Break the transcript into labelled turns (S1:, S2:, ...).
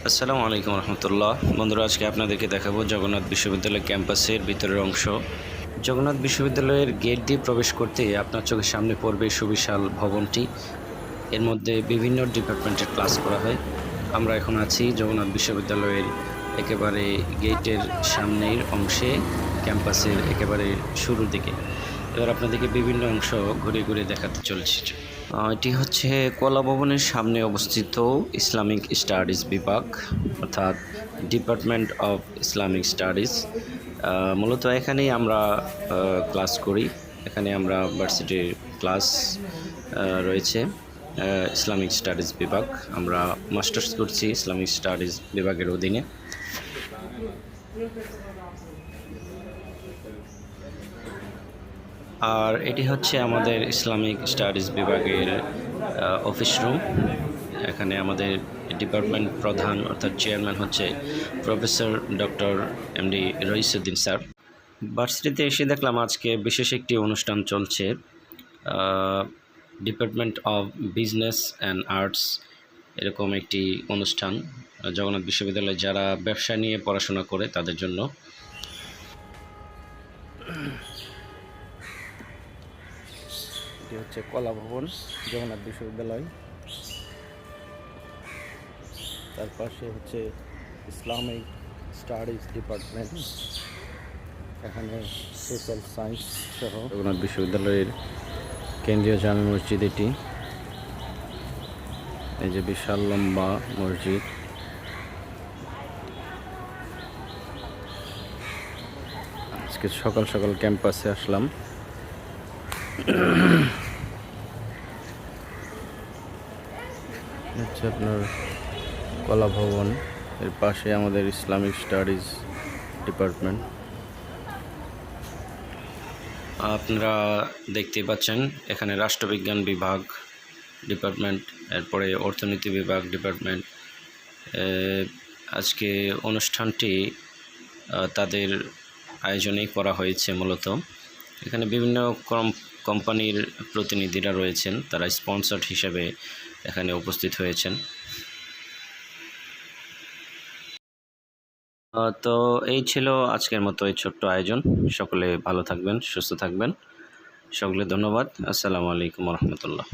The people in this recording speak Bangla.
S1: আসসালামু আলাইকুম রহমতুল্লাহ। বন্ধুরা, আজকে আপনাদেরকে দেখাবো জগন্নাথ বিশ্ববিদ্যালয় ক্যাম্পাসের ভিতরের অংশ। জগন্নাথ বিশ্ববিদ্যালয়ের গেট দিয়ে প্রবেশ করতেই আপনার চোখের সামনে পড়বে সুবিশাল ভবনটি। এর মধ্যে বিভিন্ন ডিপার্টমেন্টের ক্লাস করা হয়। আমরা এখন আছি জগন্নাথ বিশ্ববিদ্যালয়ের একেবারে গেটের সামনের অংশে, ক্যাম্পাসের একেবারে শুরুর দিকে। এবার আপনাদেরকে বিভিন্ন অংশ ঘুরে ঘুরে দেখাতে চলেছি। এটি হচ্ছে কলা ভবনের সামনে অবস্থিত ইসলামিক স্টাডিজ বিভাগ, অর্থাৎ ডিপার্টমেন্ট অফ ইসলামিক স্টাডিজ। মূলত এখানেই আমরা ক্লাস করি। এখানে আমরা ভার্সিটির ক্লাস রয়েছে ইসলামিক স্টাডিজ বিভাগ। আমরা মাস্টার্স করছি ইসলামিক স্টাডিজ বিভাগের অধীনে। আর এটি হচ্ছে আমাদের ইসলামিক স্টাডিজ বিভাগের অফিস রুম। এখানে আমাদের ডিপার্টমেন্ট প্রধান অর্থাৎ চেয়ারম্যান হচ্ছে professor doctor MD Raisuddin sir. ভার্সিটিতে এসে দেখলাম আজকে বিশেষ একটি অনুষ্ঠান চলছে, department of business and arts এরকম একটি অনুষ্ঠান জগন্নাথ বিশ্ববিদ্যালয়ে যারা ব্যবসা নিয়ে পড়াশোনা করে তাদের জন্য। এটি হচ্ছে কলা ভবন জগন্নাথ বিশ্ববিদ্যালয়, তার পাশে হচ্ছে ইসলামিক স্টাডিজ ডিপার্টমেন্ট। এখানে সোশ্যাল সায়েন্স সহ জগন্নাথ বিশ্ববিদ্যালয়ের কেন্দ্রীয় জামে মসজিদ এটি। এই যে বিশাল লম্বা মসজিদ। আজকে সকাল সকাল ক্যাম্পাসে আসলাম। হচ্ছে আপনার কলা ভবন, এর পাশে আমাদের ইসলামিক স্টাডিজ ডিপার্টমেন্ট। আপনারা দেখতে পাচ্ছেন এখানে রাষ্ট্রবিজ্ঞান বিভাগ ডিপার্টমেন্ট, এরপরে অর্থনীতি বিভাগ ডিপার্টমেন্ট। আজকে অনুষ্ঠানটি তাদের আয়োজনেই করা হয়েছে। মূলত এখানে বিভিন্ন কোম্পানির প্রতিনিধিরা রয়েছেন, তারা স্পন্সর হিসেবে এখানে উপস্থিত হয়েছেন। তো এই ছিল আজকের মতো এই ছোট্ট আয়োজন। সকলে ভালো থাকবেন, সুস্থ থাকবেন। সকলে ধন্যবাদ। আসসালামু আলাইকুম রহমতুল্লাহ।